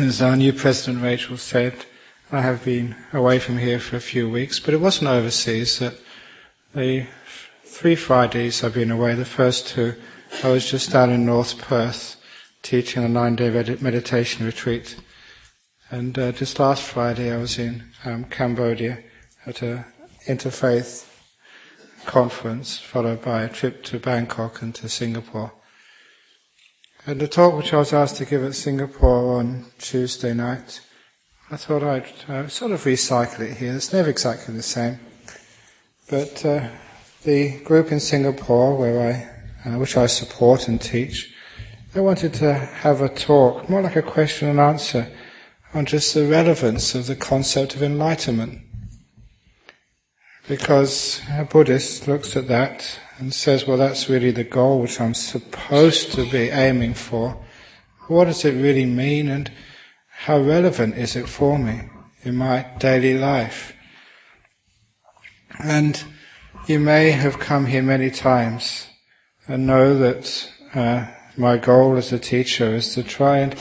As our new President Rachel said, I have been away from here for a few weeks, but it wasn't overseas. That the 3 Fridays I've been away, the first 2, I was just down in North Perth teaching a 9-day meditation retreat. And just last Friday I was in Cambodia at an interfaith conference, followed by a trip to Bangkok and to Singapore. And the talk which I was asked to give at Singapore on Tuesday night, I thought I'd sort of recycle it here. It's never exactly the same. But the group in Singapore, which I support and teach, they wanted to have a talk, more like a question and answer, on just the relevance of the concept of enlightenment. Because a Buddhist looks at that and says, well, that's really the goal which I'm supposed to be aiming for. What does it really mean, and how relevant is it for me in my daily life? And you may have come here many times and know that my goal as a teacher is to try and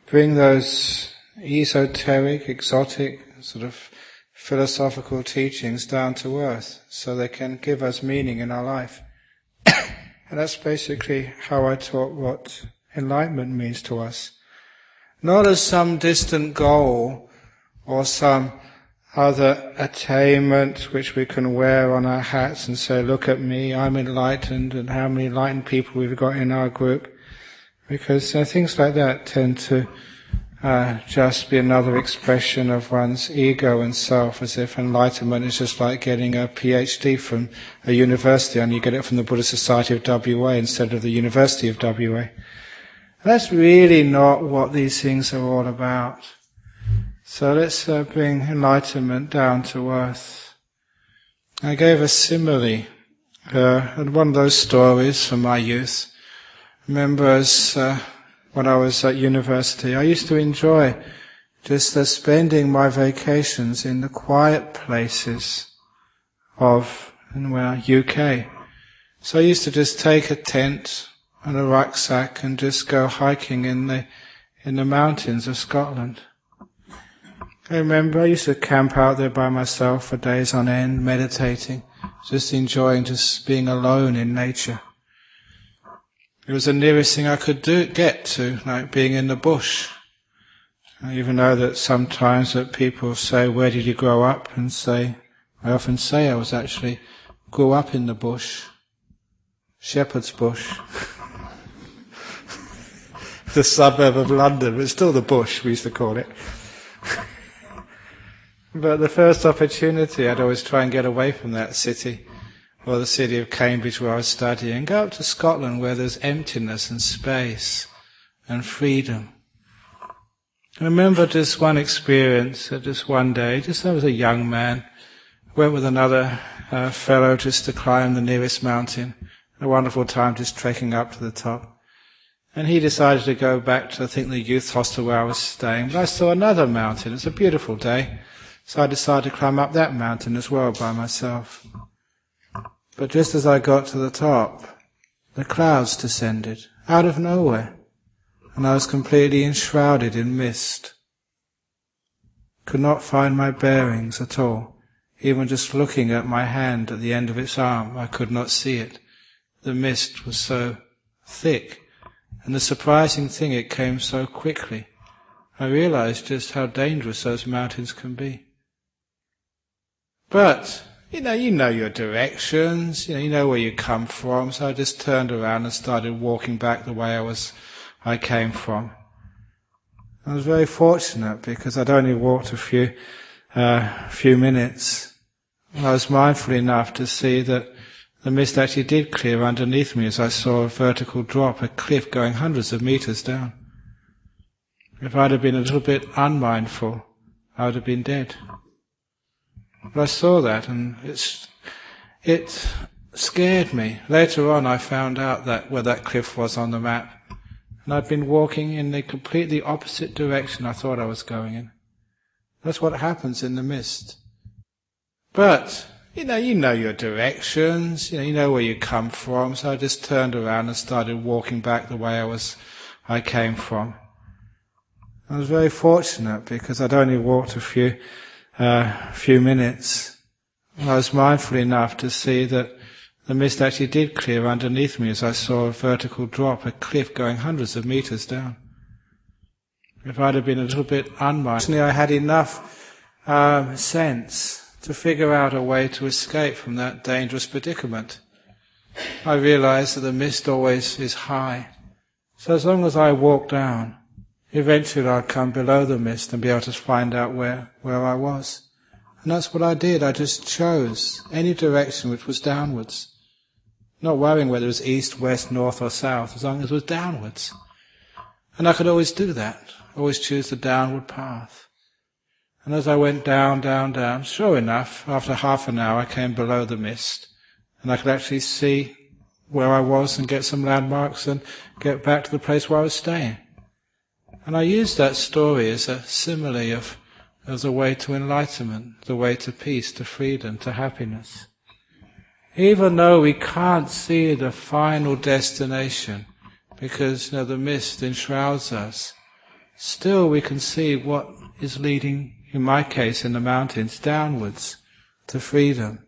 bring those esoteric, exotic, sort of philosophical teachings down to earth so they can give us meaning in our life. And that's basically how I taught what enlightenment means to us. Not as some distant goal or some other attainment which we can wear on our hats and say, look at me, I'm enlightened, and how many enlightened people we've got in our group. Because things like that tend to just be another expression of one's ego and self, as if enlightenment is just like getting a PhD from a university, and you get it from the Buddhist Society of WA instead of the University of WA. And that's really not what these things are all about. So let's bring enlightenment down to earth. I gave a simile, and one of those stories from my youth. Remember when I was at university, I used to enjoy just spending my vacations in the quiet places of UK. So I used to just take a tent and a rucksack and just go hiking in the mountains of Scotland. I remember I used to camp out there by myself for days on end, meditating, just enjoying just being alone in nature. It was the nearest thing I could get to, like being in the bush. I even know that sometimes that people say, where did you grow up? And I often say I grew up in the bush, Shepherd's Bush. The suburb of London, but still the bush, we used to call it. But the first opportunity, I'd always try and get away from that city, or the city of Cambridge where I was studying, go up to Scotland where there's emptiness and space and freedom. I remember just one experience, just one day, I was a young man, went with another fellow just to climb the nearest mountain, a wonderful time just trekking up to the top. And he decided to go back to, I think, the youth hostel where I was staying, but I saw another mountain. It was a beautiful day, so I decided to climb up that mountain as well by myself. But just as I got to the top, the clouds descended, out of nowhere, and I was completely enshrouded in mist. Could not find my bearings at all. Even just looking at my hand at the end of its arm, I could not see it. The mist was so thick, and the surprising thing, it came so quickly. I realized just how dangerous those mountains can be. But you know your directions, you know where you come from, so I just turned around and started walking back the way I came from. I was very fortunate because I'd only walked a few minutes. I was mindful enough to see that the mist actually did clear underneath me as I saw a vertical drop, a cliff going hundreds of meters down. If I'd have been a little bit unmindful, I would have been dead. But I saw that, and it scared me. Later on I found out that where that cliff was on the map, and I'd been walking in the completely opposite direction I thought I was going in. That's what happens in the mist. But you know your directions, you know where you come from, so I just turned around and started walking back the way I came from. I was very fortunate because I'd only walked a few minutes. I was mindful enough to see that the mist actually did clear underneath me as I saw a vertical drop, a cliff going hundreds of meters down. If I'd have been a little bit unmindful, I had enough sense to figure out a way to escape from that dangerous predicament. I realized that the mist always is high. So as long as I walk down, eventually I'd come below the mist and be able to find out where I was. And that's what I did. I just chose any direction which was downwards. Not worrying whether it was east, west, north or south, as long as it was downwards. And I could always do that. Always choose the downward path. And as I went down, down, down, sure enough, after half an hour I came below the mist. And I could actually see where I was and get some landmarks and get back to the place where I was staying. And I used that story as a simile of the way to enlightenment, the way to peace, to freedom, to happiness. Even though we can't see the final destination, because the mist enshrouds us, still we can see what is leading, in my case in the mountains, downwards to freedom.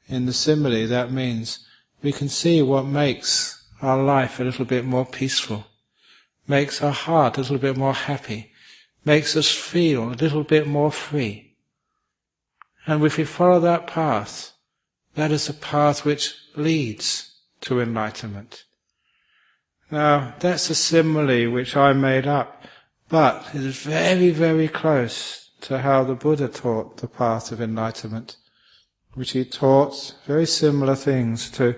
In the simile, that means we can see what makes our life a little bit more peaceful, makes our heart a little bit more happy, makes us feel a little bit more free. And if we follow that path, that is a path which leads to enlightenment. Now, that's a simile which I made up, but it is very, very close to how the Buddha taught the path of enlightenment, which he taught very similar things to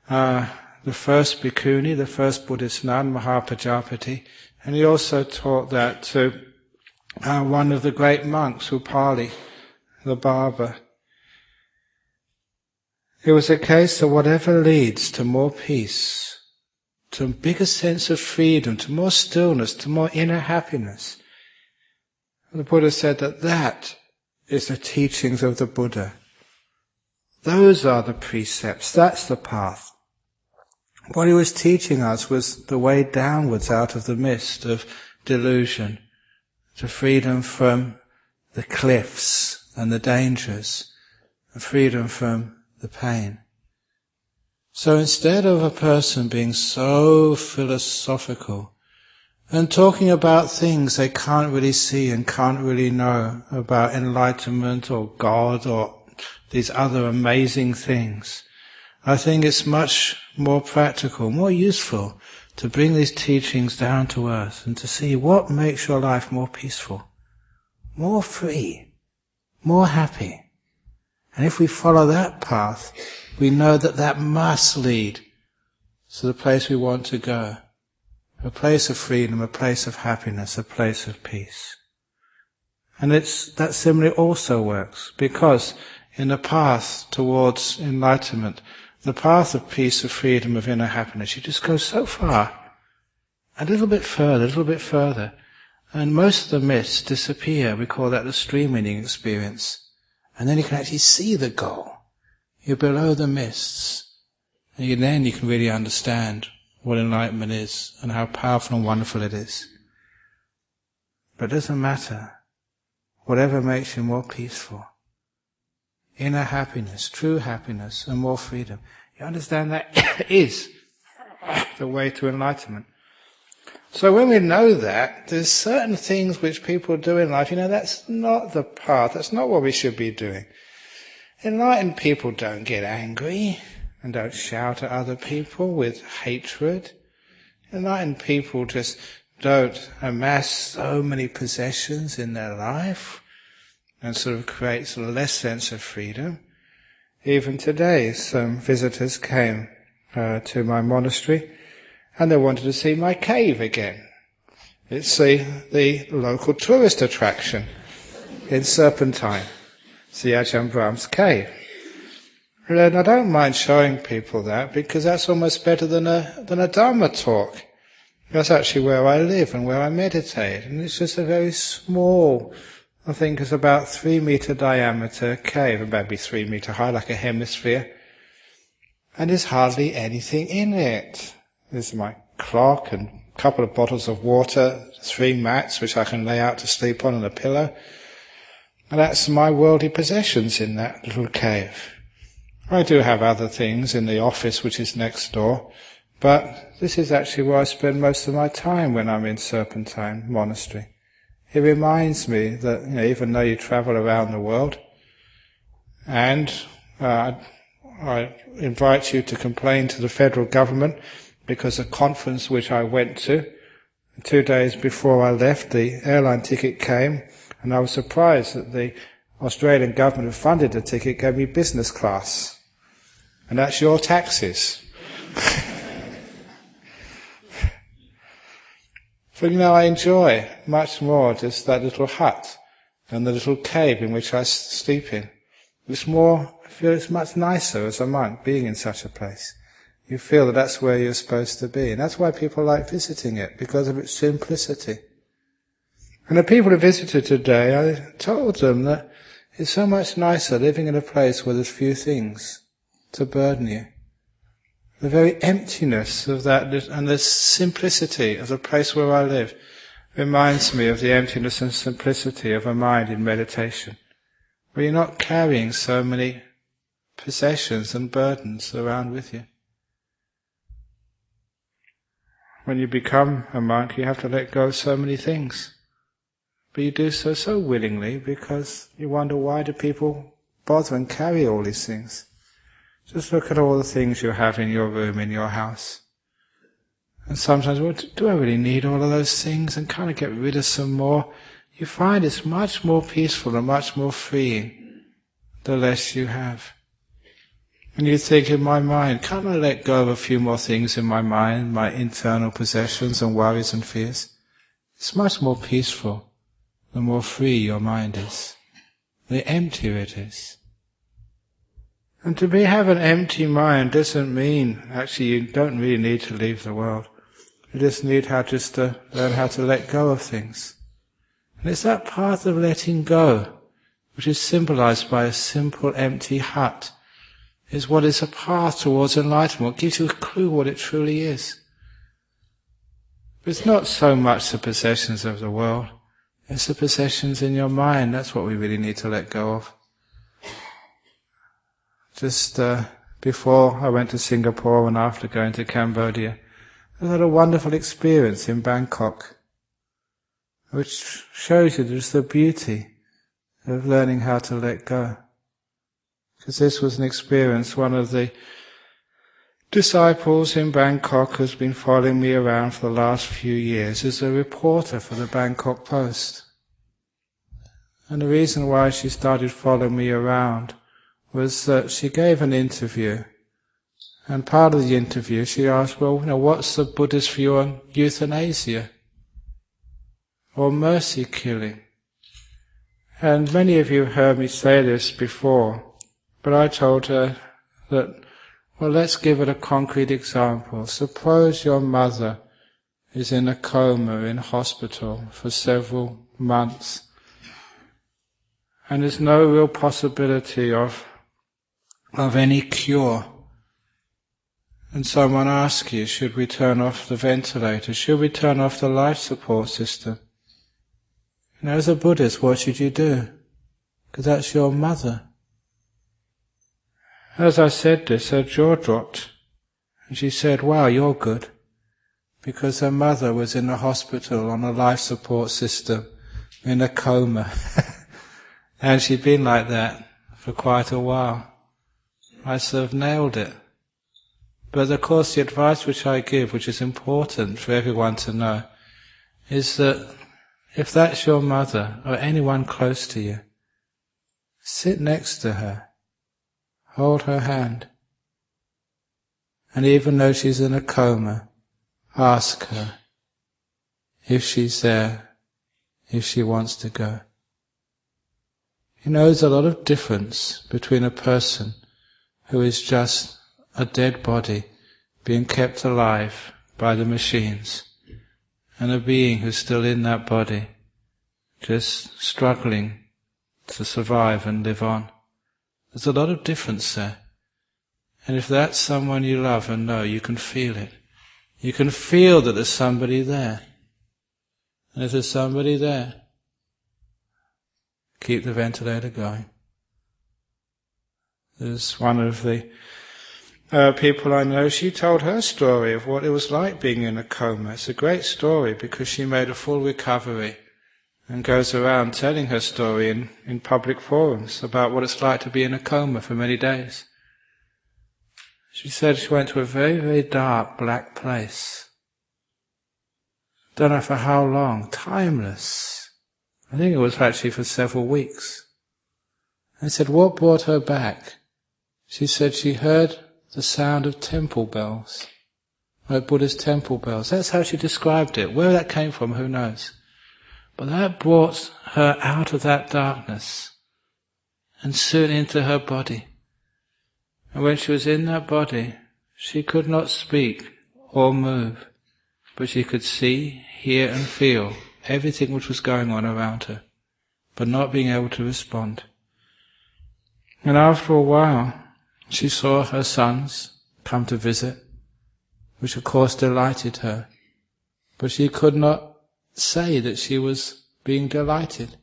the first bhikkhuni, the first Buddhist nun, Mahapajapati, and he also taught that to one of the great monks, Upali, the barber. It was a case of whatever leads to more peace, to a bigger sense of freedom, to more stillness, to more inner happiness. And the Buddha said that is the teachings of the Buddha. Those are the precepts, that's the path. What he was teaching us was the way downwards out of the mist of delusion, to freedom from the cliffs and the dangers, and freedom from the pain. So instead of a person being so philosophical and talking about things they can't really see and can't really know about enlightenment or God or these other amazing things, I think it's much more practical, more useful to bring these teachings down to earth and to see what makes your life more peaceful, more free, more happy. And if we follow that path, we know that must lead to the place we want to go, a place of freedom, a place of happiness, a place of peace. And that simile also works, because in the path towards enlightenment, the path of peace, of freedom, of inner happiness, you just go so far, a little bit further, and most of the mists disappear. We call that the stream-winning experience. And then you can actually see the goal. You're below the mists. And then you can really understand what enlightenment is and how powerful and wonderful it is. But it doesn't matter. Whatever makes you more peaceful, inner happiness, true happiness, and more freedom. You understand that is the way to enlightenment. So when we know that, there's certain things which people do in life, that's not the path, that's not what we should be doing. Enlightened people don't get angry and don't shout at other people with hatred. Enlightened people just don't amass so many possessions in their life and sort of create sort of less sense of freedom. Even today, some visitors came to my monastery and they wanted to see my cave again. It's the local tourist attraction in Serpentine. It's the Ajahn Brahm's cave. And I don't mind showing people that, because that's almost better than a Dharma talk. That's actually where I live and where I meditate. And it's just a very small, I think it's about 3 meter diameter cave, maybe 3 meter high, like a hemisphere. And there's hardly anything in it. There's my clock and couple of bottles of water, 3 mats which I can lay out to sleep on and a pillow. And that's my worldly possessions in that little cave. I do have other things in the office which is next door, but this is actually where I spend most of my time when I'm in Serpentine Monastery. It reminds me that, even though you travel around the world, and I invite you to complain to the federal government because a conference which I went to, 2 days before I left, the airline ticket came, and I was surprised that the Australian government who funded the ticket gave me business class. And that's your taxes. But I enjoy much more just that little hut and the little cave in which I sleep in. I feel it's much nicer as a monk being in such a place. You feel that that's where you're supposed to be. And that's why people like visiting it, because of its simplicity. And the people who visited today, I told them that it's so much nicer living in a place where there's few things to burden you. The very emptiness of that and the simplicity of the place where I live reminds me of the emptiness and simplicity of a mind in meditation, where you're not carrying so many possessions and burdens around with you. When you become a monk, you have to let go of so many things. But you do so willingly because you wonder, why do people bother and carry all these things? Just look at all the things you have in your room, in your house. And sometimes, do I really need all of those things? And kind of get rid of some more. You find it's much more peaceful and much more freeing the less you have. And you think, in my mind, can't I let go of a few more things in my mind, my internal possessions and worries and fears? It's much more peaceful the more free your mind is, the emptier it is. And to have an empty mind doesn't mean, actually, you don't really need to leave the world. You just need to learn how to let go of things. And it's that path of letting go, which is symbolized by a simple empty hut, is what is a path towards enlightenment. It gives you a clue what it truly is. But it's not so much the possessions of the world, it's the possessions in your mind. That's what we really need to let go of. Just before I went to Singapore and after going to Cambodia, I had a wonderful experience in Bangkok, which shows you just the beauty of learning how to let go. Because this was an experience, one of the disciples in Bangkok who's been following me around for the last few years is a reporter for the Bangkok Post. And the reason why she started following me around was that she gave an interview, and part of the interview she asked, what's the Buddhist view on euthanasia or mercy killing? And many of you heard me say this before, but I told her that, let's give it a concrete example. Suppose your mother is in a coma in hospital for several months, and there's no real possibility of any cure. And someone asks you, should we turn off the ventilator? Should we turn off the life support system? As a Buddhist, what should you do? Because that's your mother. As I said this, her jaw dropped. And she said, wow, you're good. Because her mother was in the hospital on a life support system, in a coma. And she'd been like that for quite a while. I sort of nailed it. But of course the advice which I give, which is important for everyone to know, is that if that's your mother or anyone close to you, sit next to her, hold her hand, and even though she's in a coma, ask her if she's there, if she wants to go. There's a lot of difference between a person who is just a dead body being kept alive by the machines and a being who's still in that body, just struggling to survive and live on. There's a lot of difference there. And if that's someone you love and know, you can feel it. You can feel that there's somebody there. And if there's somebody there, keep the ventilator going. There's one of the people I know, she told her story of what it was like being in a coma. It's a great story because she made a full recovery and goes around telling her story in public forums about what it's like to be in a coma for many days. She said she went to a very, very dark, black place. Don't know for how long, timeless. I think it was actually for several weeks. I said, what brought her back? She said she heard the sound of temple bells, like Buddhist temple bells. That's how she described it. Where that came from, who knows? But that brought her out of that darkness and soon into her body. And when she was in that body, she could not speak or move, but she could see, hear and feel everything which was going on around her, but not being able to respond. And after a while, she saw her sons come to visit, which of course delighted her, but she could not say that she was being delighted.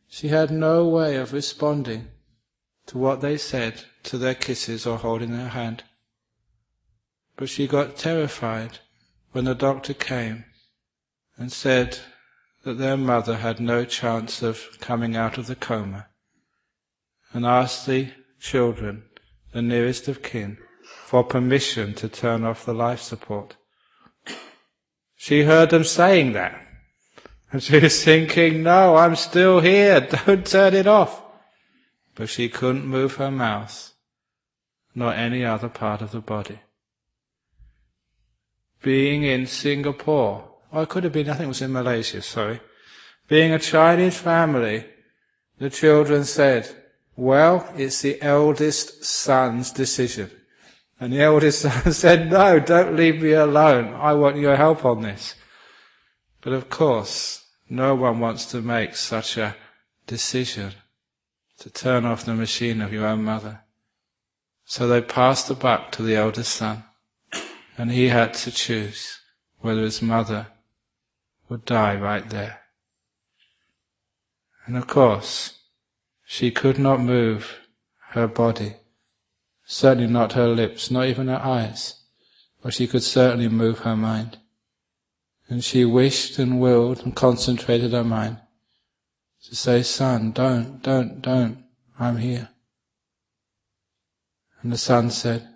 She had no way of responding to what they said, to their kisses or holding their hand. But she got terrified when the doctor came and said that their mother had no chance of coming out of the coma, and asked the children, the nearest of kin, for permission to turn off the life support. She heard them saying that, and she was thinking, no, I'm still here, don't turn it off. But she couldn't move her mouth, nor any other part of the body. Being in Singapore, or it could have been, I think it was in Malaysia, sorry. Being a Chinese family, the children said, well, it's the eldest son's decision. And the eldest son said, no, don't leave me alone. I want your help on this. But of course, no one wants to make such a decision to turn off the machine of your own mother. So they passed the buck to the eldest son, and he had to choose whether his mother would die right there. And of course, she could not move her body, certainly not her lips, not even her eyes, but she could certainly move her mind. And she wished and willed and concentrated her mind to say, son, don't, I'm here. And the son said,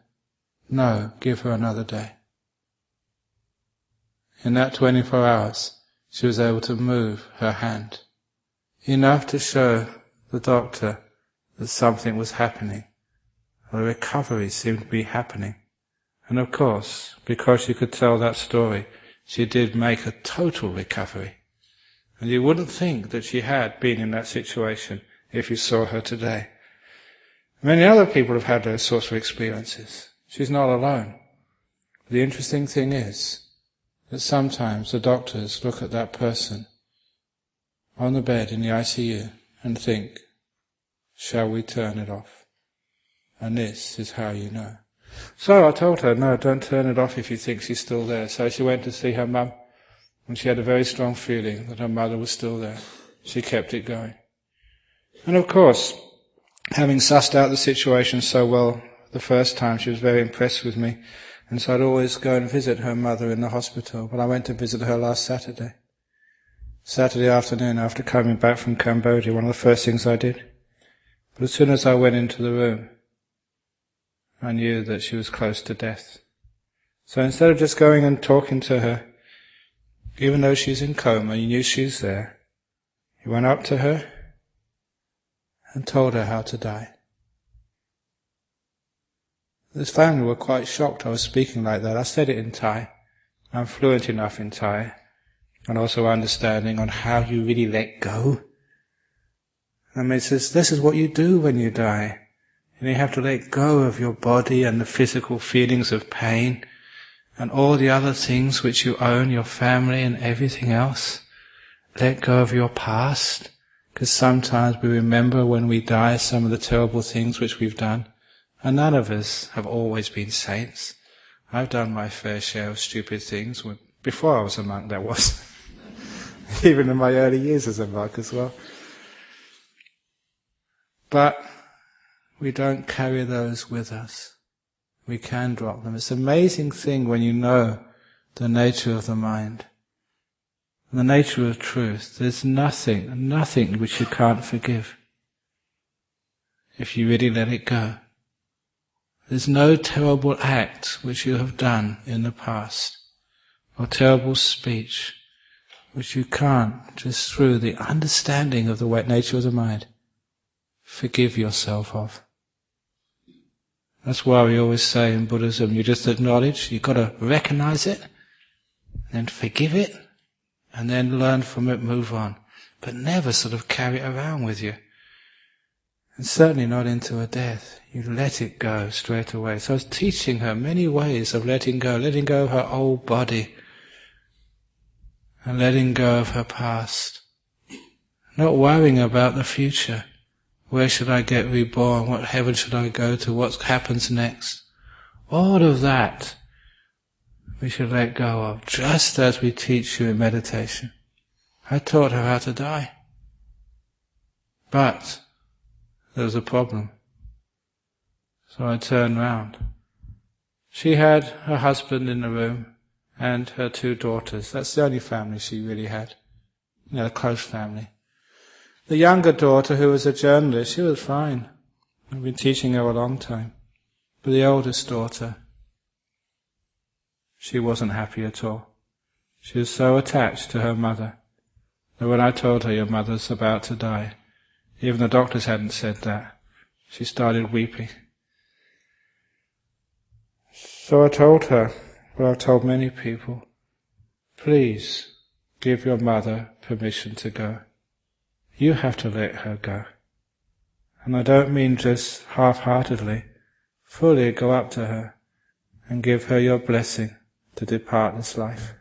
no, give her another day. In that 24 hours, she was able to move her hand, enough to show the doctor that something was happening. A recovery seemed to be happening. And of course, because she could tell that story, she did make a total recovery. And you wouldn't think that she had been in that situation if you saw her today. Many other people have had those sorts of experiences. She's not alone. The interesting thing is that sometimes the doctors look at that person on the bed in the ICU and think, shall we turn it off? And this is how you know. So I told her, no, don't turn it off if you think she's still there. So she went to see her mum, and she had a very strong feeling that her mother was still there. She kept it going. And of course, having sussed out the situation so well the first time, she was very impressed with me. And so I'd always go and visit her mother in the hospital. But I went to visit her last Saturday. Saturday afternoon after coming back from Cambodia, one of the first things I did. But as soon as I went into the room, I knew that she was close to death. So instead of just going and talking to her, even though she's in coma, you knew she's there, he went up to her and told her how to die. This family were quite shocked I was speaking like that. I said it in Thai. I'm fluent enough in Thai, and also understanding on how you really let go. I mean, it says, this is what you do when you die. And you have to let go of your body and the physical feelings of pain and all the other things which you own, your family and everything else. Let go of your past, because sometimes we remember when we die some of the terrible things which we've done. And none of us have always been saints. I've done my fair share of stupid things. Before I was a monk, that was. Even in my early years as a monk as well. But we don't carry those with us. We can drop them. It's an amazing thing when you know the nature of the mind, the nature of truth. There's nothing which you can't forgive if you really let it go. There's no terrible act which you have done in the past, or terrible speech, which you can't, just through the understanding of the nature of the mind, forgive yourself of. That's why we always say in Buddhism, you just acknowledge, you've got to recognize it, then forgive it, and then learn from it, move on. But never sort of carry it around with you. And certainly not into a death. You let it go straight away. So I was teaching her many ways of letting go of her old body, and letting go of her past. Not worrying about the future. Where should I get reborn? What heaven should I go to? What happens next? All of that we should let go of, just as we teach you in meditation. I taught her how to die. But there was a problem. So I turned round. She had her husband in the room and her 2 daughters. That's the only family she really had. A close family. The younger daughter, who was a journalist, she was fine. I've been teaching her a long time. But the oldest daughter, she wasn't happy at all. She was so attached to her mother that when I told her, your mother's about to die, even the doctors hadn't said that, she started weeping. So I told her, well, I've told many people, please give your mother permission to go. You have to let her go. And I don't mean just half-heartedly, fully go up to her and give her your blessing to depart this life.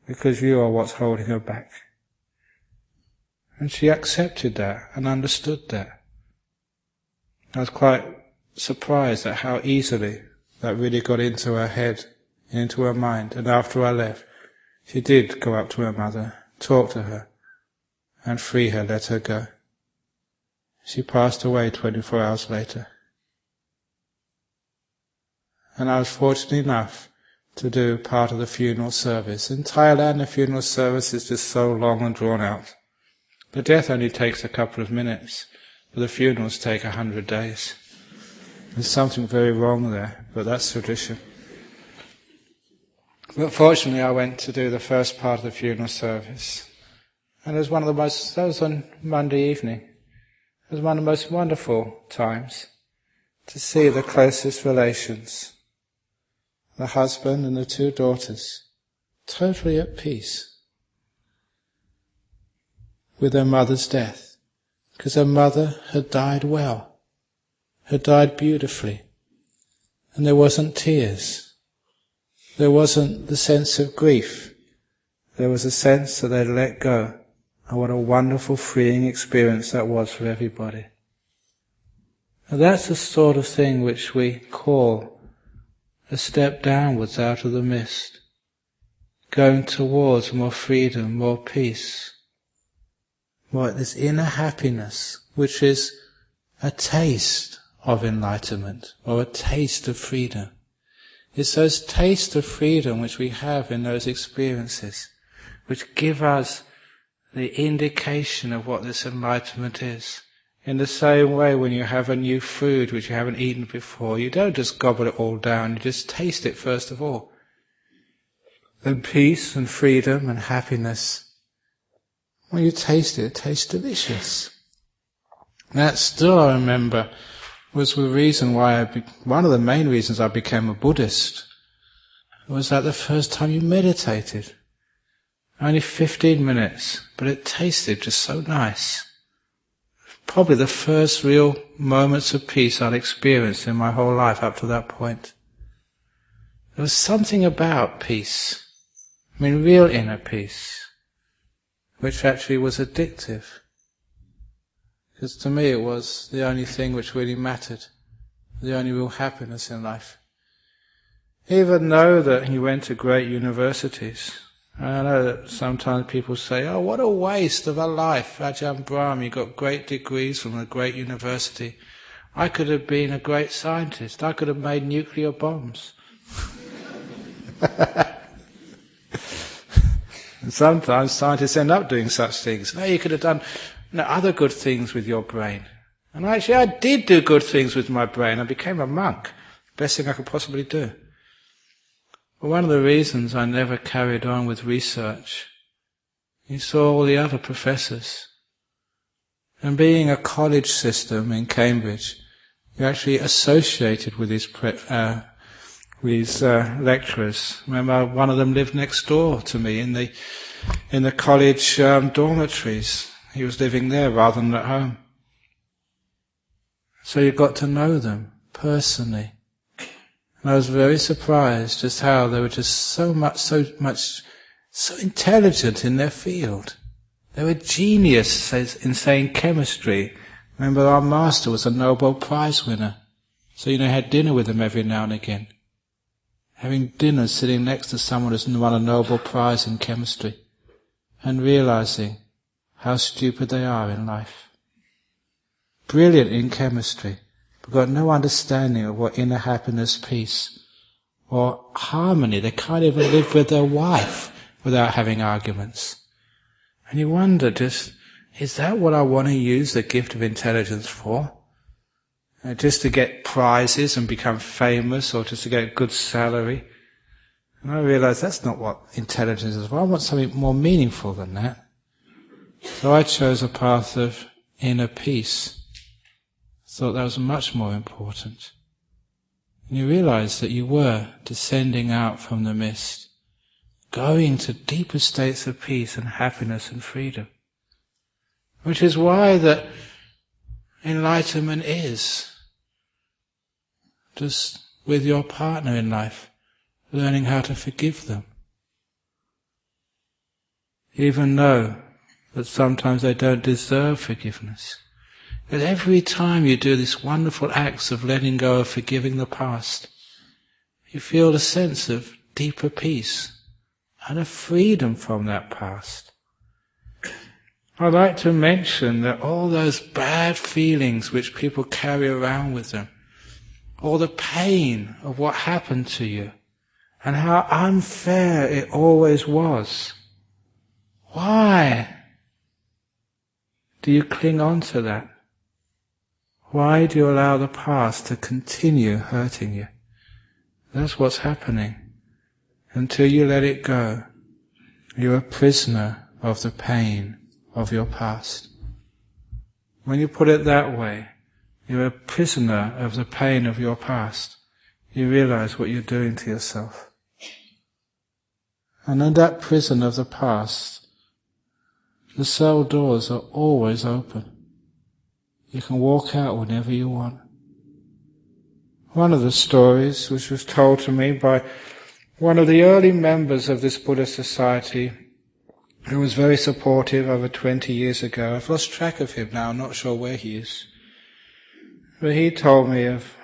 Because you are what's holding her back. And she accepted that and understood that. I was quite surprised at how easily that really got into her head and into her mind. And after I left, she did go up to her mother, talk to her, and free her, let her go. She passed away 24 hours later. And I was fortunate enough to do part of the funeral service. In Thailand, the funeral service is just so long and drawn out. The death only takes a couple of minutes, but the funerals take 100 days. There's something very wrong there, but that's tradition. But fortunately I went to do the first part of the funeral service. And it was that was on Monday evening. It was one of the most wonderful times to see the closest relations, the husband and the 2 daughters, totally at peace with their mother's death, because their mother had died well, had died beautifully, and there wasn't tears, there wasn't the sense of grief, there was a sense that they'd let go. And what a wonderful freeing experience that was for everybody. And that's the sort of thing which we call a step downwards out of the mist, going towards more freedom, more peace, more this inner happiness, which is a taste of enlightenment, or a taste of freedom. It's those tastes of freedom which we have in those experiences, which give us the indication of what this enlightenment is. In the same way, when you have a new food which you haven't eaten before, you don't just gobble it all down, you just taste it first of all. Then peace and freedom and happiness, when you taste it, it tastes delicious. That still, I remember, was the reason why one of the main reasons I became a Buddhist, was that the first time you meditated. Only 15 minutes, but it tasted just so nice. Probably the first real moments of peace I'd experienced in my whole life up to that point. There was something about peace, real inner peace, which actually was addictive. Because to me it was the only thing which really mattered, the only real happiness in life. Even know that he went to great universities. I know that sometimes people say, oh, what a waste of a life, Ajahn Brahm, you got great degrees from a great university. I could have been a great scientist. I could have made nuclear bombs. And sometimes scientists end up doing such things. No, you could have done other good things with your brain. And actually I did do good things with my brain. I became a monk. Best thing I could possibly do. But one of the reasons I never carried on with research, you saw all the other professors. And being a college system in Cambridge, you're actually associated with these lecturers. Remember, one of them lived next door to me in the college dormitories. He was living there rather than at home. So you got to know them personally. And I was very surprised just how they were just so intelligent in their field. They were geniuses in saying chemistry. Remember, our master was a Nobel Prize winner. So, had dinner with him every now and again. Having dinner sitting next to someone who's won a Nobel Prize in chemistry. And realizing how stupid they are in life. Brilliant in chemistry, but got no understanding of what inner happiness, peace, or harmony. They can't even live with their wife without having arguments. And you wonder is that what I want to use the gift of intelligence for? Just to get prizes and become famous, or just to get a good salary? And I realized that's not what intelligence is for. I want something more meaningful than that. So I chose a path of inner peace. Thought that was much more important. And you realized that you were descending out from the mist, going to deeper states of peace and happiness and freedom. Which is why that enlightenment is just with your partner in life, learning how to forgive them. Even though that sometimes they don't deserve forgiveness. But every time you do these wonderful acts of letting go of forgiving the past, you feel a sense of deeper peace and a freedom from that past. I'd like to mention that all those bad feelings which people carry around with them, all the pain of what happened to you, and how unfair it always was. Why do you cling on to that? Why do you allow the past to continue hurting you? That's what's happening. Until you let it go, you're a prisoner of the pain of your past. When you put it that way, you're a prisoner of the pain of your past. You realize what you're doing to yourself. And in that prison of the past, the cell doors are always open. You can walk out whenever you want. One of the stories, which was told to me by one of the early members of this Buddhist society, who was very supportive over 20 years ago. I've lost track of him now, I'm not sure where he is. But he told me of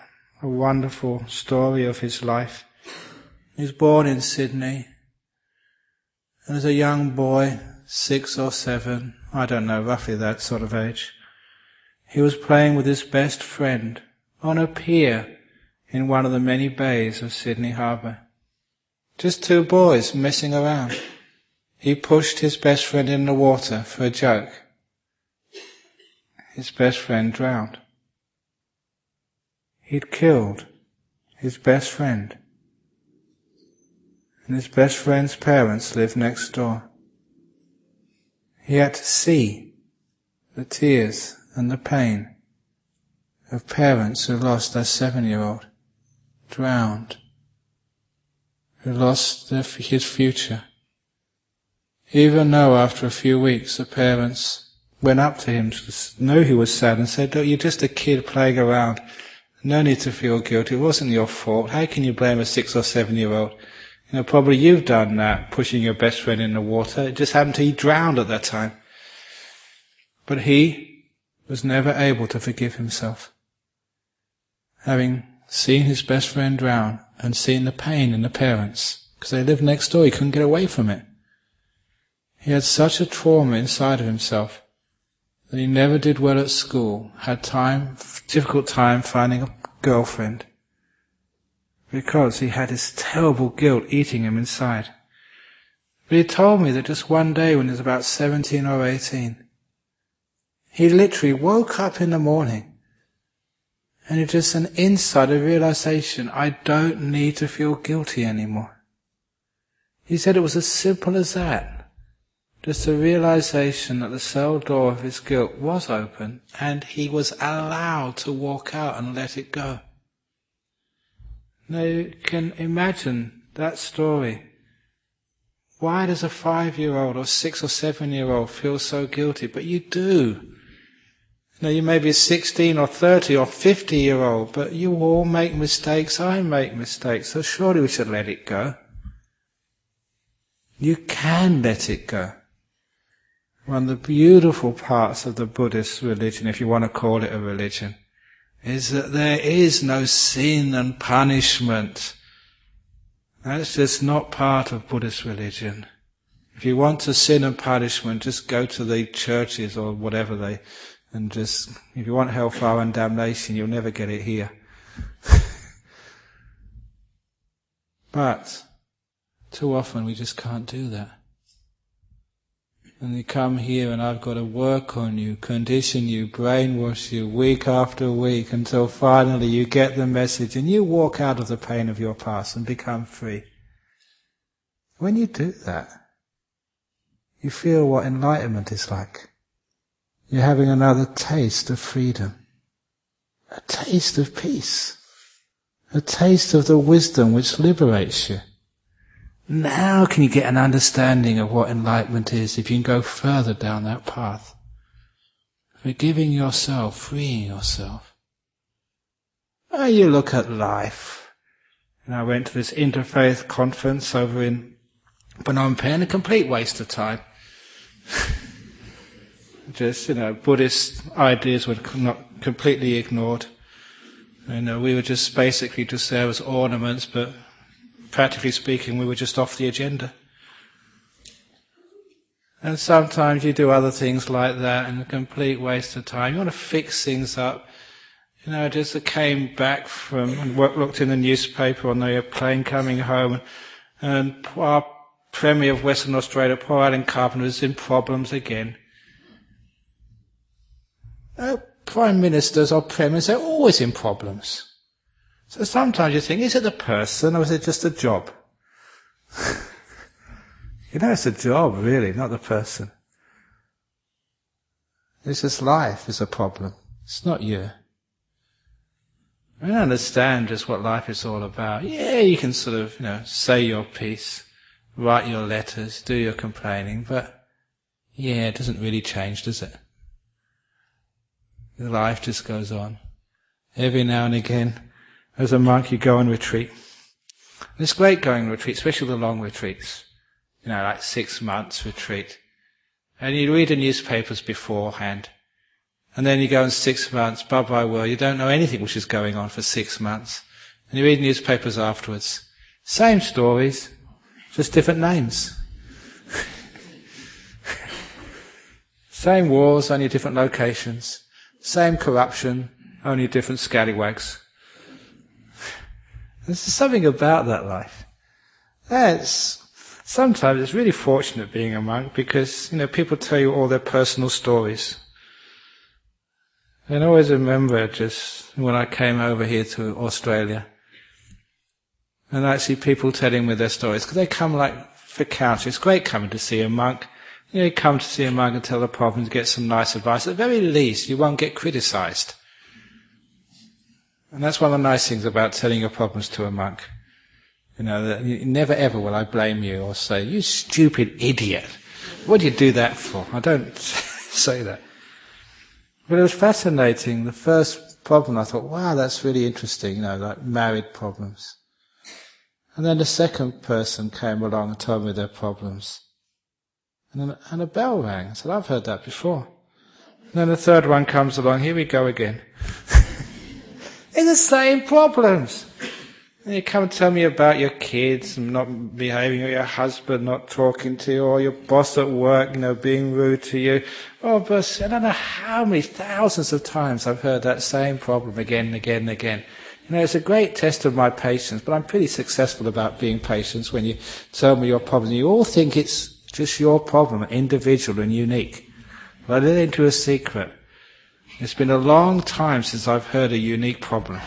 a wonderful story of his life. He was born in Sydney, and as a young boy, 6 or 7, I don't know, roughly that sort of age, he was playing with his best friend on a pier in one of the many bays of Sydney Harbour. Just 2 boys messing around. He pushed his best friend in the water for a joke. His best friend drowned. He'd killed his best friend. And his best friend's parents lived next door. He had to see the tears and the pain of parents who lost their 7-year-old, drowned, who lost his future. Even though after a few weeks the parents went up to him, knew he was sad, and said, "Look, you're just a kid playing around. No need to feel guilty. It wasn't your fault. How can you blame a 6 or 7-year-old? Probably you've done that, pushing your best friend in the water. It just happened to he drowned at that time." But he was never able to forgive himself. Having seeing his best friend drown and seeing the pain in the parents, because they lived next door, he couldn't get away from it. He had such a trauma inside of himself that he never did well at school, had difficult time finding a girlfriend, because he had this terrible guilt eating him inside. But he told me that just one day when he was about 17 or 18, he literally woke up in the morning and it just an insight, a realization, I don't need to feel guilty anymore. He said it was as simple as that. Just a realization that the cell door of his guilt was open and he was allowed to walk out and let it go. Now you can imagine that story. Why does a 5-year-old or 6 or 7-year-old feel so guilty? But you do. Now you may be a 16 or 30 or 50-year-old, but you all make mistakes, I make mistakes, so surely we should let it go. You can let it go. One of the beautiful parts of the Buddhist religion, if you want to call it a religion, is that there is no sin and punishment. That's just not part of Buddhist religion. If you want to sin and punishment, just go to the churches or whatever and just, if you want hellfire and damnation, you'll never get it here. But too often we just can't do that. And you come here and I've got to work on you, condition you, brainwash you week after week until finally you get the message and you walk out of the pain of your past and become free. When you do that, you feel what enlightenment is like. You're having another taste of freedom, a taste of peace, a taste of the wisdom which liberates you. Now can you get an understanding of what enlightenment is if you can go further down that path. Forgiving yourself, freeing yourself. Oh, you look at life. And I went to this interfaith conference over in Phnom Penh, a complete waste of time. Just, Buddhist ideas were not completely ignored. And we were just basically just there as ornaments, but practically speaking, we were just off the agenda. And sometimes you do other things like that, and a complete waste of time. You want to fix things up. Just came back from and looked in the newspaper on the plane coming home, and our Premier of Western Australia, Paul Allen Carpenter, was in problems again. Prime ministers or premiers, they're always in problems. So sometimes you think, is it the person or is it just a job? It's a job, really, not the person. It's just life is a problem. It's not you. I don't understand just what life is all about. Yeah, you can sort of, say your piece, write your letters, do your complaining, but yeah, it doesn't really change, does it? Life just goes on. Every now and again, as a monk, you go on retreat. And it's great going on retreat, especially the long retreats. Like 6 months retreat. And you read the newspapers beforehand. And then you go on 6 months, bye-bye world. You don't know anything which is going on for 6 months. And you read newspapers afterwards. Same stories, just different names. Same wars, only different locations. Same corruption, only different scallywags. There's something about that life. Sometimes it's really fortunate being a monk because, people tell you all their personal stories. And I always remember just when I came over here to Australia, and actually people telling me their stories, because they come for counsel. It's great coming to see a monk. You come to see a monk and tell the problems, get some nice advice. At the very least, you won't get criticised. And that's one of the nice things about telling your problems to a monk. That never ever will I blame you or say, you stupid idiot. What do you do that for? I don't say that. But it was fascinating. The first problem, I thought, wow, that's really interesting, like married problems. And then the second person came along and told me their problems. And a bell rang. I said, I've heard that before. And then the third one comes along, here we go again. It's the same problems. And you come and tell me about your kids and not behaving, or your husband not talking to you, or your boss at work, being rude to you. Oh, but I don't know how many thousands of times I've heard that same problem again and again and again. It's a great test of my patience, but I'm pretty successful about being patient when you tell me your problem. You all think it's just your problem, individual and unique. But I let into a secret. It's been a long time since I've heard a unique problem.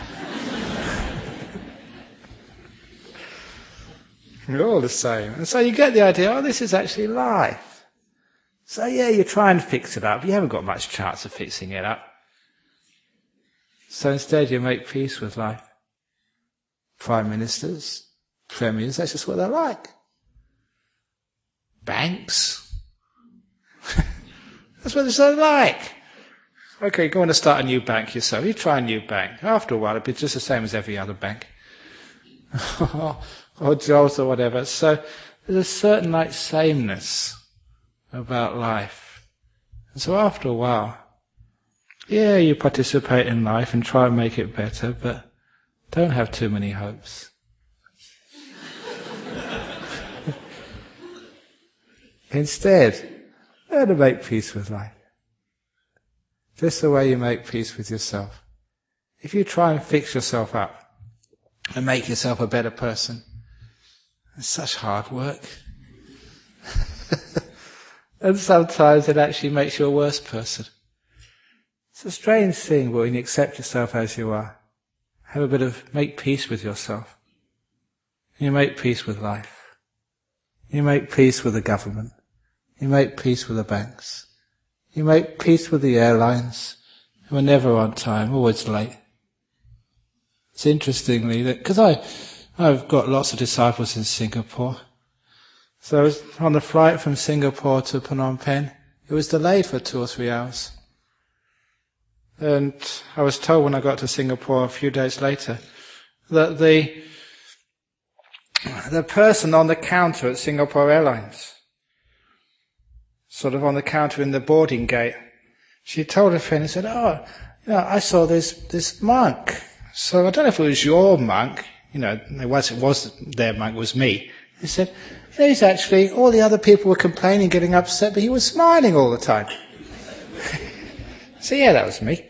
We're all the same. And so you get the idea, this is actually life. So you try and fix it up, but you haven't got much chance of fixing it up. So instead you make peace with life. Prime ministers, premiers, that's just what they're like. Banks. That's what they're like. Okay, you go on to start a new bank yourself. You try a new bank. After a while it'll be just the same as every other bank. Or jobs or whatever. So there's a certain sameness about life. And so after a while, you participate in life and try and make it better, but don't have too many hopes. Instead, learn to make peace with life. Just the way you make peace with yourself. If you try and fix yourself up and make yourself a better person, it's such hard work. And sometimes it actually makes you a worse person. It's a strange thing, but when you accept yourself as you are, make peace with yourself. You make peace with life. You make peace with the government. You make peace with the banks. You make peace with the airlines, who are never on time, always late. It's interestingly that, because I've got lots of disciples in Singapore. So I was on the flight from Singapore to Phnom Penh. It was delayed for 2 or 3 hours. And I was told when I got to Singapore a few days later that the person on the counter at Singapore Airlines, sort of on the counter in the boarding gate, she told a friend and said, I saw this monk. So I don't know if it was your monk, it was their monk, it was me. He said, he's actually, all the other people were complaining, getting upset, but he was smiling all the time. So that was me.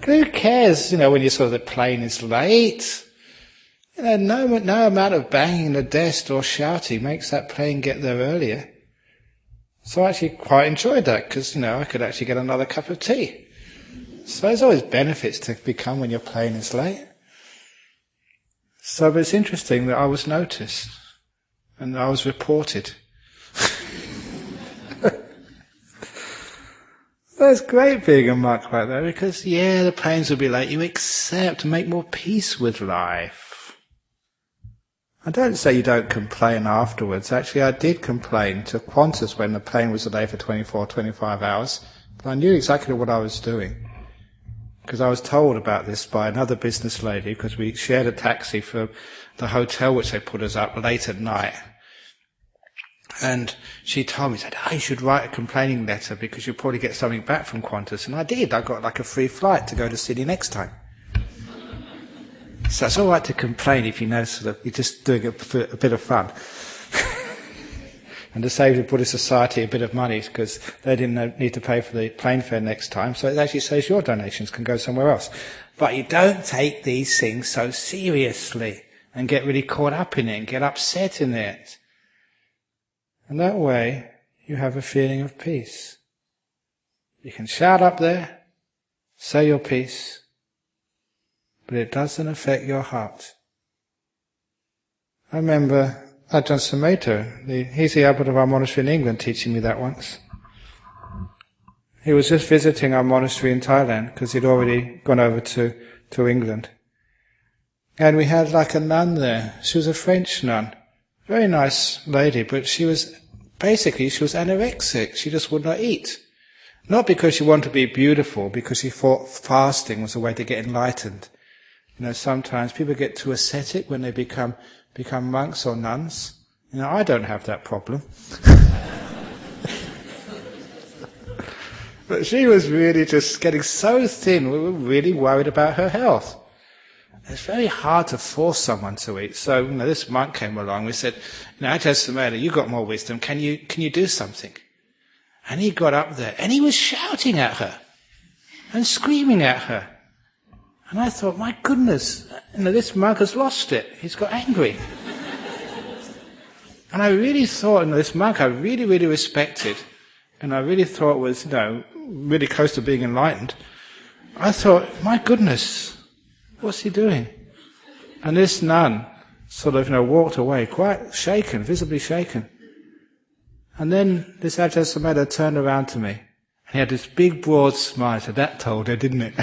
Who cares, when you saw the plane is late? No amount of banging the desk or shouting makes that plane get there earlier. So I actually quite enjoyed that, because, I could actually get another cup of tea. So there's always benefits to become when your plane is late. So, but it's interesting that I was noticed, and I was reported. That's great being a monk like that, because the planes will be late. You accept and make more peace with life. I don't say you don't complain afterwards. Actually, I did complain to Qantas when the plane was delayed for 24, 25 hours, but I knew exactly what I was doing. Because I was told about this by another business lady, because we shared a taxi for the hotel which they put us up late at night. And she told me, you should write a complaining letter because you'll probably get something back from Qantas. And I did. I got a free flight to go to Sydney next time. So it's all right to complain if you're just doing it for a bit of fun. And to save the Buddhist Society a bit of money, because they didn't need to pay for the plane fare next time, so it actually says your donations can go somewhere else. But you don't take these things so seriously and get really caught up in it and get upset in it. And that way, you have a feeling of peace. You can shout up there, say your piece, but it doesn't affect your heart. I remember Ajahn Sumedho, he's the abbot of our monastery in England, teaching me that once. He was just visiting our monastery in Thailand, because he'd already gone over to England. And we had a nun there. She was a French nun. Very nice lady, but she was anorexic. She just would not eat. Not because she wanted to be beautiful, because she thought fasting was a way to get enlightened. Sometimes people get too ascetic when they become monks or nuns. I don't have that problem. But she was really just getting so thin, we were really worried about her health. It's very hard to force someone to eat. So, this monk came along, we said, Ajahn, you've got more wisdom, can you do something? And he got up there, and he was shouting at her, and screaming at her. And I thought, my goodness, this monk has lost it, he's got angry. And I really thought, this monk I really, really respected, and I really thought was, really close to being enlightened. I thought, my goodness, what's he doing? And this nun sort of, walked away, quite shaken, visibly shaken. And then this Ajahn turned around to me, and he had this big broad smile, so that told her, didn't it?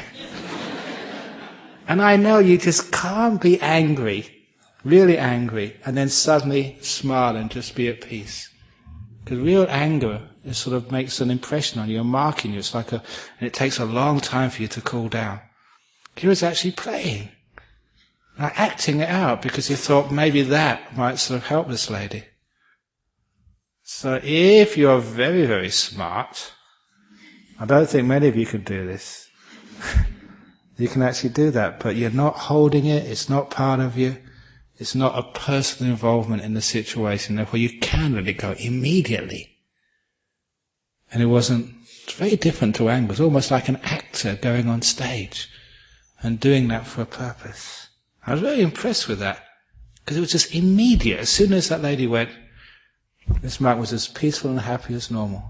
And I know you just can't be angry, really angry, and then suddenly smile and just be at peace. Because real anger, it sort of makes an impression on you, a mark in you. It's and it takes a long time for you to cool down. He was actually playing, acting it out, because he thought maybe that might sort of help this lady. So if you're very, very smart, I don't think many of you can do this. You can actually do that, but you're not holding it, it's not part of you, it's not a personal involvement in the situation, therefore you can let it go immediately. And it's very different to anger. It's almost like an actor going on stage and doing that for a purpose. I was very impressed with that, because it was just immediate. As soon as that lady went, this monk was as peaceful and happy as normal.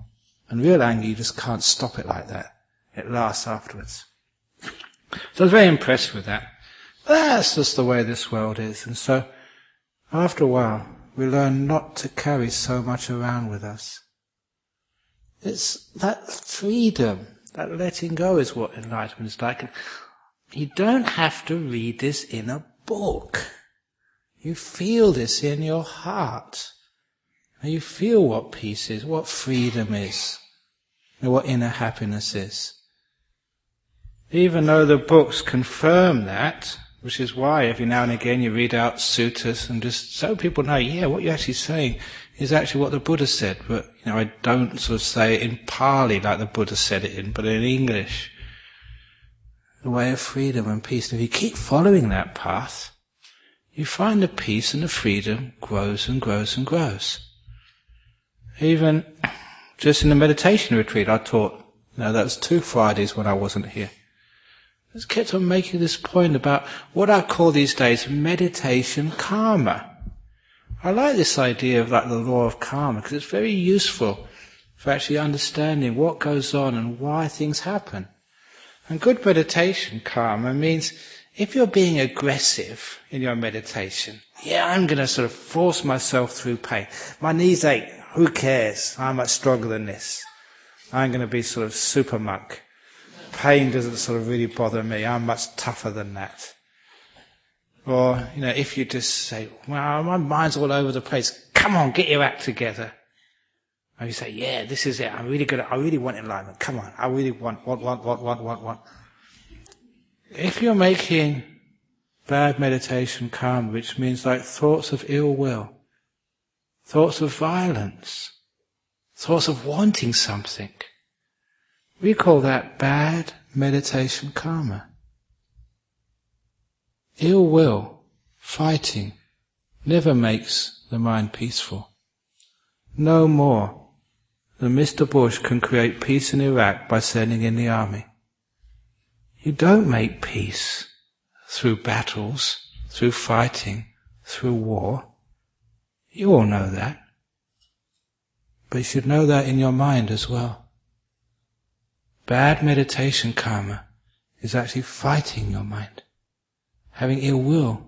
And real anger, you just can't stop it like that. It lasts afterwards. So I was very impressed with that. That's just the way this world is. And so, after a while, we learn not to carry so much around with us. It's that freedom, that letting go is what enlightenment is like. And you don't have to read this in a book. You feel this in your heart. And you feel what peace is, what freedom is, and what inner happiness is. Even though the books confirm that, which is why every now and again you read out suttas and just so people know, what you're actually saying is actually what the Buddha said. But, I don't sort of say it in Pali like the Buddha said it but in English. The way of freedom and peace. And if you keep following that path, you find the peace and the freedom grows and grows and grows. Even just in the meditation retreat I taught, that was 2 Fridays when I wasn't here. I just kept on making this point about what I call these days meditation karma. I like this idea of the law of karma, because it's very useful for actually understanding what goes on and why things happen. And good meditation karma means if you're being aggressive in your meditation, I'm going to sort of force myself through pain. My knees ache, who cares? I'm much stronger than this. I'm going to be sort of super monk. Pain doesn't sort of really bother me, I'm much tougher than that. Or, if you just say, well, my mind's all over the place, come on, get your act together. And you say, this is it, I really want enlightenment, come on, I really want. If you're making bad meditation karma, which means thoughts of ill will, thoughts of violence, thoughts of wanting something, we call that bad meditation karma. Ill will, fighting, never makes the mind peaceful. No more than Mr. Bush can create peace in Iraq by sending in the army. You don't make peace through battles, through fighting, through war. You all know that. But you should know that in your mind as well. Bad meditation karma is actually fighting your mind, having ill will,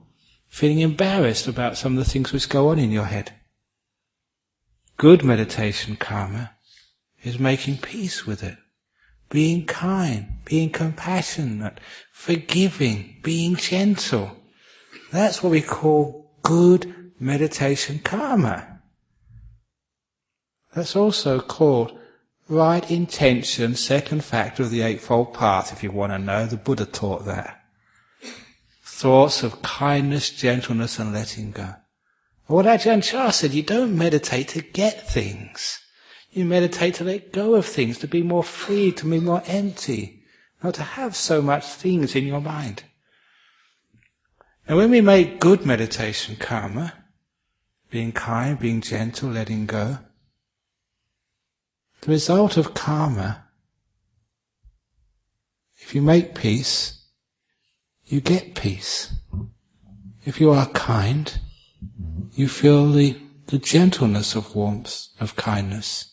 feeling embarrassed about some of the things which go on in your head. Good meditation karma is making peace with it, being kind, being compassionate, forgiving, being gentle. That's what we call good meditation karma. That's also called right intention, second factor of the Eightfold Path, if you want to know. The Buddha taught that. Thoughts of kindness, gentleness and letting go. What Ajahn Chah said, you don't meditate to get things. You meditate to let go of things, to be more free, to be more empty, not to have so much things in your mind. And when we make good meditation karma, being kind, being gentle, letting go, the result of karma, if you make peace, you get peace. If you are kind, you feel the gentleness of warmth, of kindness.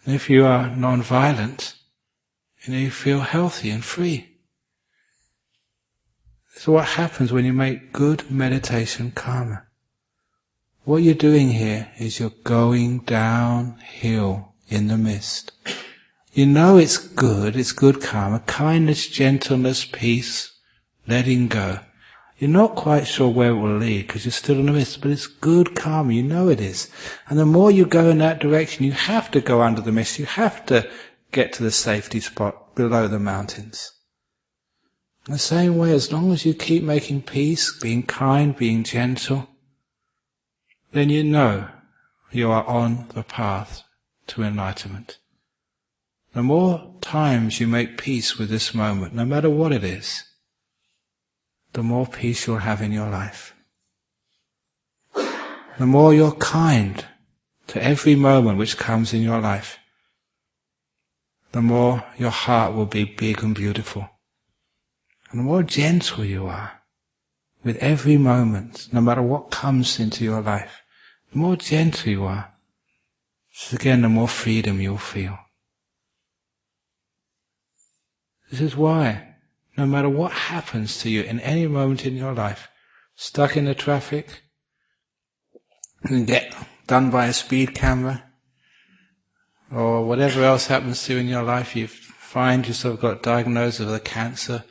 And if you are non-violent, you feel healthy and free. So what happens when you make good meditation karma? What you're doing here is you're going downhill in the mist. You know it's good karma, kindness, gentleness, peace, letting go. You're not quite sure where it will lead because you're still in the mist, but it's good karma, you know it is. And the more you go in that direction, you have to go under the mist, you have to get to the safety spot below the mountains. In the same way, as long as you keep making peace, being kind, being gentle, then you know you are on the path to enlightenment. The more times you make peace with this moment, no matter what it is, the more peace you'll have in your life. The more you're kind to every moment which comes in your life, the more your heart will be big and beautiful. And the more gentle you are with every moment, no matter what comes into your life, the more gentle you are, so again, the more freedom you'll feel. This is why, no matter what happens to you in any moment in your life, stuck in the traffic, and get done by a speed camera, or whatever else happens to you in your life, you find yourself got diagnosed with a cancer,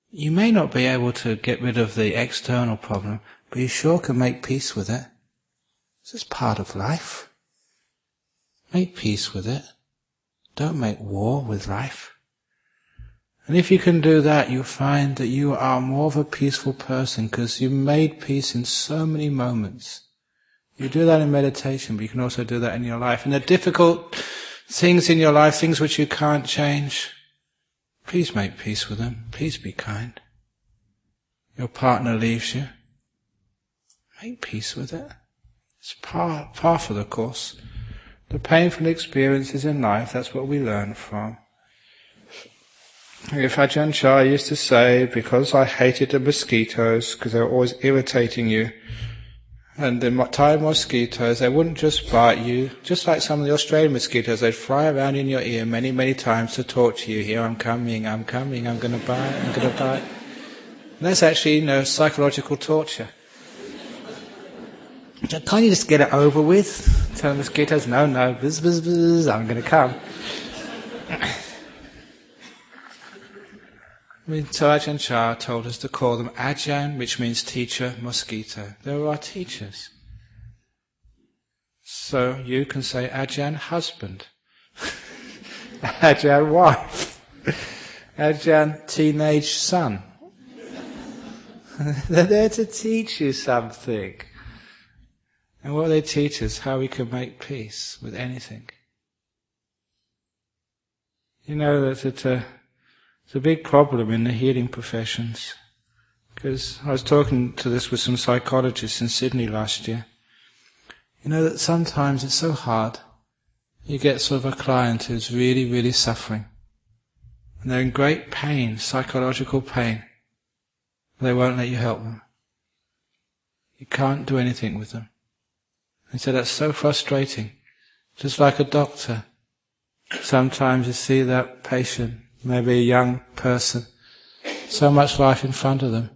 you may not be able to get rid of the external problem, but you sure can make peace with it. This is part of life. Make peace with it. Don't make war with life. And if you can do that, you'll find that you are more of a peaceful person because you made peace in so many moments. You do that in meditation, but you can also do that in your life. And the difficult things in your life, things which you can't change, please make peace with them. Please be kind. Your partner leaves you. Make peace with it. It's par for the course. The painful experiences in life, that's what we learn from. If Ajahn Chah used to say, because I hated the mosquitoes, because they were always irritating you, and the Thai mosquitoes, they wouldn't just bite you, just like some of the Australian mosquitoes, they'd fly around in your ear many, many times to talk to you. Here, I'm coming, I'm going to bite, I'm going to bite. And that's actually, psychological torture. Can't you just get it over with? Tell the mosquitoes, no, buzz, buzz, buzz, I'm going to come. So Ajahn Chah told us to call them Ajahn, which means teacher, mosquito. They were our teachers. So you can say Ajahn husband, Ajahn wife, Ajahn teenage son. They're there to teach you something. And what they teach us, how we can make peace with anything. You know that it's a big problem in the healing professions. Because I was talking to this with some psychologists in Sydney last year. You know that sometimes it's so hard. You get sort of a client who's really, really suffering. And they're in great pain, psychological pain. They won't let you help them. You can't do anything with them. He said that's so frustrating. Just like a doctor. Sometimes you see that patient, maybe a young person, so much life in front of them,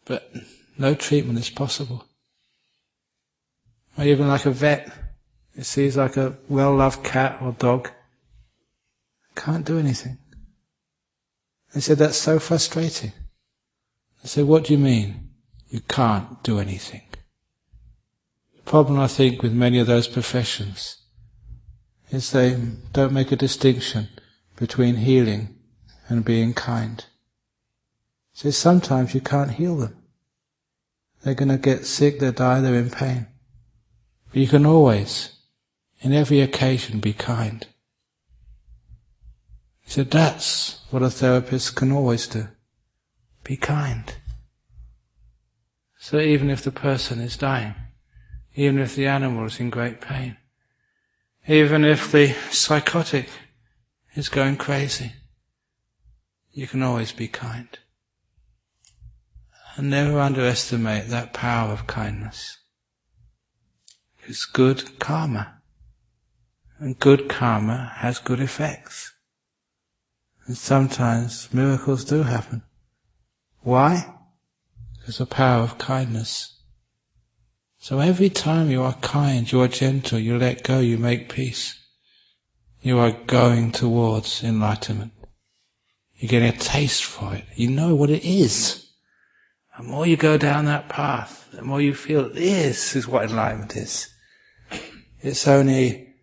but no treatment is possible. Or even like a vet, he sees like a well-loved cat or dog, can't do anything. He said that's so frustrating. I said, what do you mean you can't do anything? The problem, I think, with many of those professions is they don't make a distinction between healing and being kind. So sometimes you can't heal them. They're going to get sick, they'll die, they're in pain. But you can always In every occasion, be kind. He said, that's what a therapist can always do. Be kind. So even if the person is dying, even if the animal is in great pain, even if the psychotic is going crazy, you can always be kind. And never underestimate that power of kindness. It's good karma. And good karma has good effects. And sometimes miracles do happen. Why? Because of the power of kindness. So every time you are kind, you are gentle, you let go, you make peace, you are going towards enlightenment. You're getting a taste for it. You know what it is. The more you go down that path, the more you feel this is what enlightenment is. It's only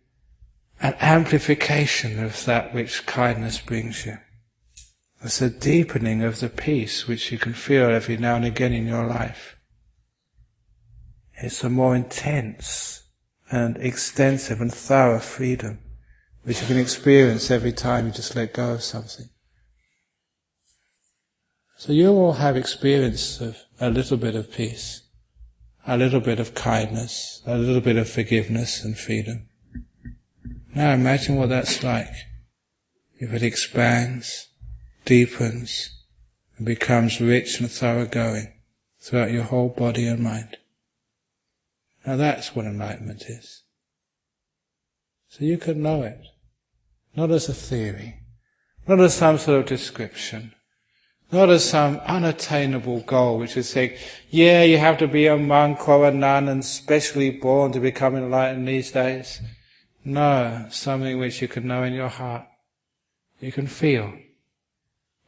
an amplification of that which kindness brings you. It's a deepening of the peace which you can feel every now and again in your life. It's a more intense and extensive and thorough freedom which you can experience every time you just let go of something. So you all have experience of a little bit of peace, a little bit of kindness, a little bit of forgiveness and freedom. Now imagine what that's like. If it expands, deepens, and becomes rich and thoroughgoing throughout your whole body and mind. Now that's what enlightenment is. So you can know it, not as a theory, not as some sort of description, not as some unattainable goal which is saying, yeah, you have to be a monk or a nun and specially born to become enlightened these days. No, something which you can know in your heart. You can feel.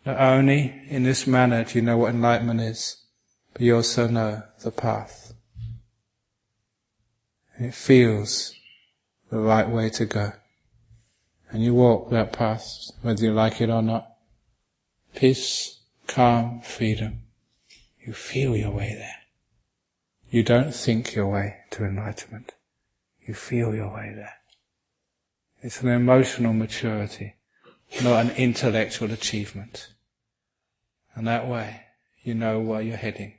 Not only in this manner do you know what enlightenment is, but you also know the path. And it feels the right way to go. And you walk that path, whether you like it or not. Peace, calm, freedom. You feel your way there. You don't think your way to enlightenment. You feel your way there. It's an emotional maturity, not an intellectual achievement. And that way, you know where you're heading.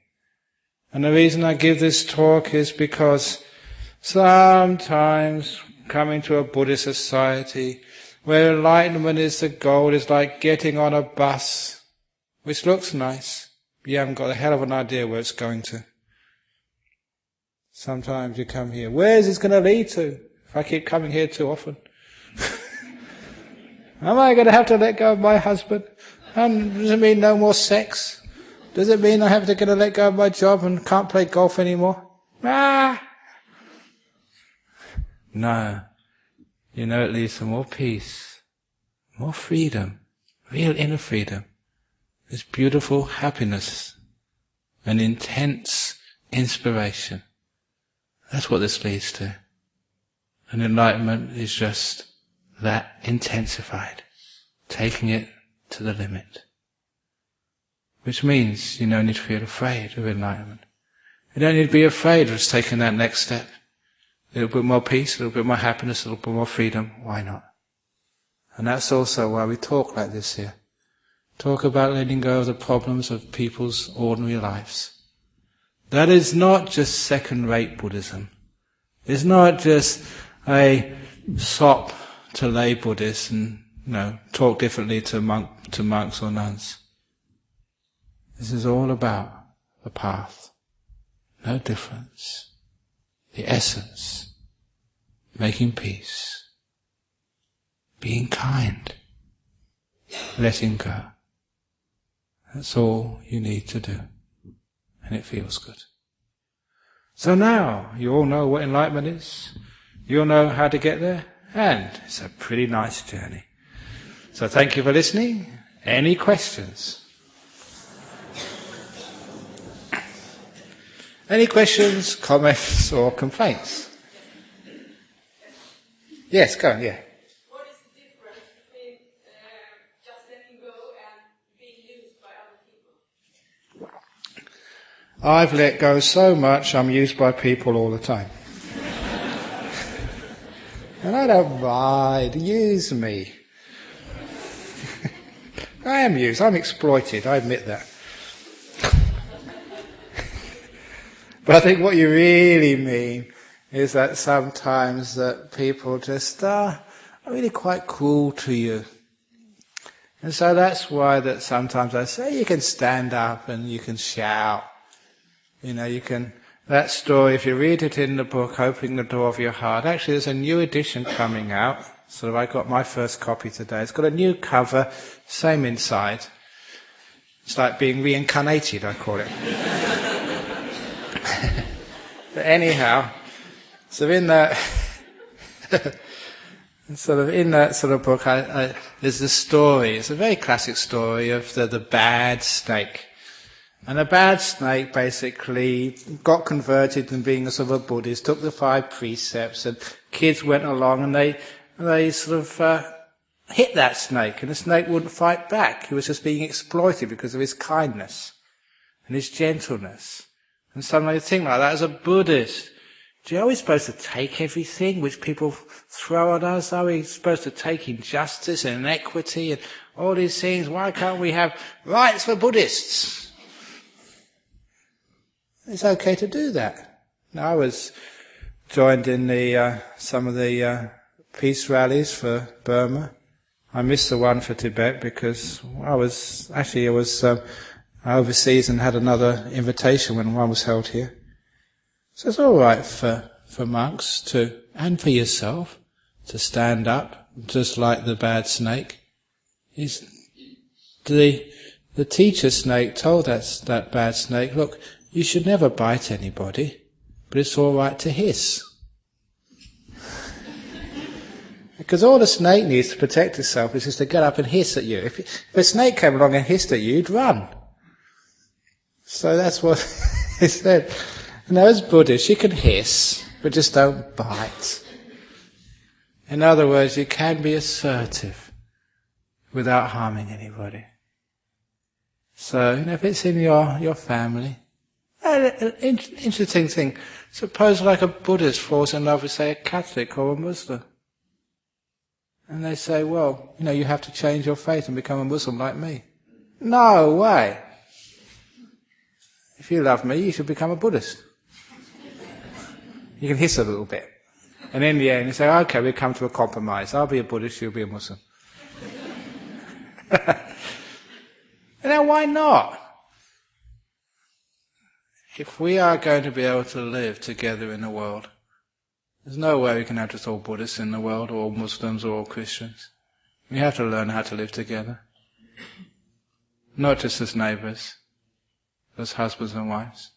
And the reason I give this talk is because sometimes coming to a Buddhist society where enlightenment is the goal is like getting on a bus, which looks nice, but you haven't got a hell of an idea where it's going to. Sometimes you come here, where is this going to lead to? If I keep coming here too often. Am I going to have to let go of my husband? And does it mean no more sex? Does it mean I have to let go of my job and can't play golf anymore? No. You know it leads to more peace, more freedom, real inner freedom. This beautiful happiness, an intense inspiration. That's what this leads to. And enlightenment is just that intensified, taking it to the limit. Which means you don't need to feel afraid of enlightenment. You don't need to be afraid of taking that next step. A little bit more peace, a little bit more happiness, a little bit more freedom. Why not? And that's also why we talk like this here. Talk about letting go of the problems of people's ordinary lives. That is not just second-rate Buddhism. It's not just a sop to lay Buddhists and talk differently to monks or nuns. This is all about the path. No difference. The essence. Making peace. Being kind. Letting go. That's all you need to do. And it feels good. So now, you all know what enlightenment is. You all know how to get there. And it's a pretty nice journey. So thank you for listening. Any questions? Any questions, comments, or complaints? Yes, go on, yeah. What is the difference between just letting go and being used by other people? I've let go so much, I'm used by people all the time. And And I don't mind. Use me. I am used. I'm exploited. I admit that. But I think what you really mean is that sometimes that people just are really quite cruel to you. And so that's why that sometimes I say you can stand up and you can shout. You can, that story, if you read it in the book, Opening the Door of Your Heart, actually there's a new edition coming out. So I got my first copy today. It's got a new cover, same inside. It's like being reincarnated, I call it. But anyhow, so in that sort of book, there's a story. It's a very classic story of the bad snake. And the bad snake basically got converted and being a sort of a Buddhist, took the 5 precepts, and kids went along and they sort of hit that snake, and the snake wouldn't fight back. He was just being exploited because of his kindness and his gentleness. And suddenly you think like that as a Buddhist. Are we supposed to take everything which people throw at us? Are we supposed to take injustice and inequity and all these things? Why can't we have rights for Buddhists? It's okay to do that. Now, I was joined in some of the peace rallies for Burma. I missed the one for Tibet because I was overseas and had another invitation when one was held here. So it's all right for monks to, and for yourself, to stand up, just like the bad snake. The teacher snake told that bad snake, look, you should never bite anybody, but it's all right to hiss. Because all the snake needs to protect itself is just to get up and hiss at you. If a snake came along and hissed at you, you'd run. So that's what he said. Now, as Buddhists, you can hiss, but just don't bite. In other words, you can be assertive without harming anybody. So, if it's in your family, an interesting thing. Suppose like a Buddhist falls in love with, say, a Catholic or a Muslim. And they say, well, you have to change your faith and become a Muslim like me. No way. If you love me, you should become a Buddhist. You can hiss a little bit. And in the end, you say, okay, we'll come to a compromise. I'll be a Buddhist, you'll be a Muslim. Now, why not? If we are going to be able to live together in the world, there's no way we can have just all Buddhists in the world, or all Muslims, or all Christians. We have to learn how to live together. Not just as neighbours, as husbands and wives.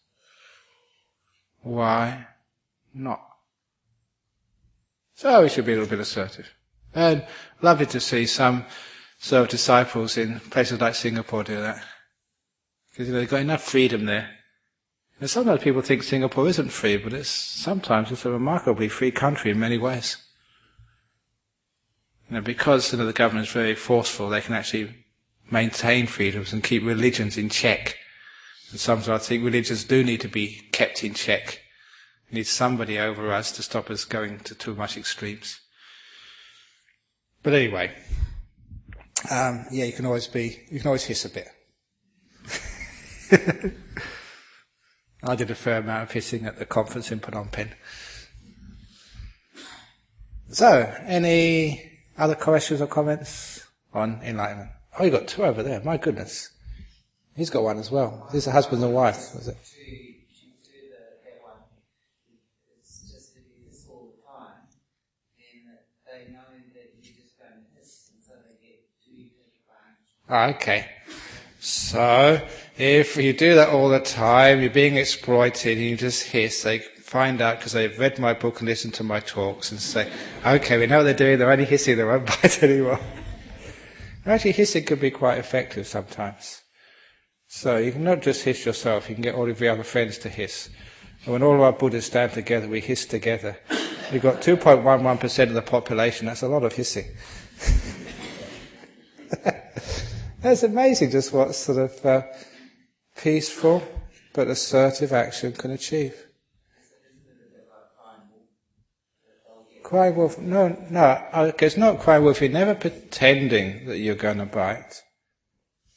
Why not? So we should be a little bit assertive. And lovely to see some sort of disciples in places like Singapore do that. Because they've got enough freedom there. And sometimes people think Singapore isn't free, but sometimes it's a remarkably free country in many ways. Because the government is very forceful, they can actually maintain freedoms and keep religions in check. And sometimes I think religions do need to be kept in check. We need somebody over us to stop us going to too much extremes. But anyway, you can always hiss a bit. I did a fair amount of hissing at the conference in Phnom Penh. So, any other questions or comments on enlightenment? Oh, you got 2 over there. My goodness. He's got one as well. These are husband and wife, was it? It's just to do this all the time, and they know that you're just going to hiss, and so they get too frank. Okay. So, if you do that all the time, you're being exploited, and you just hiss, they find out because they've read my book and listened to my talks and say, okay, we know what they're doing, they're only hissing, they won't bite anymore. Actually, hissing can be quite effective sometimes. So you can not just hiss yourself, you can get all of your other friends to hiss. And when all of our Buddhas stand together, we hiss together. We've got 2.11% of the population, that's a lot of hissing. That's amazing just what sort of peaceful but assertive action can achieve. crying wolf, no, it's not crying wolf, you're never pretending that you're going to bite.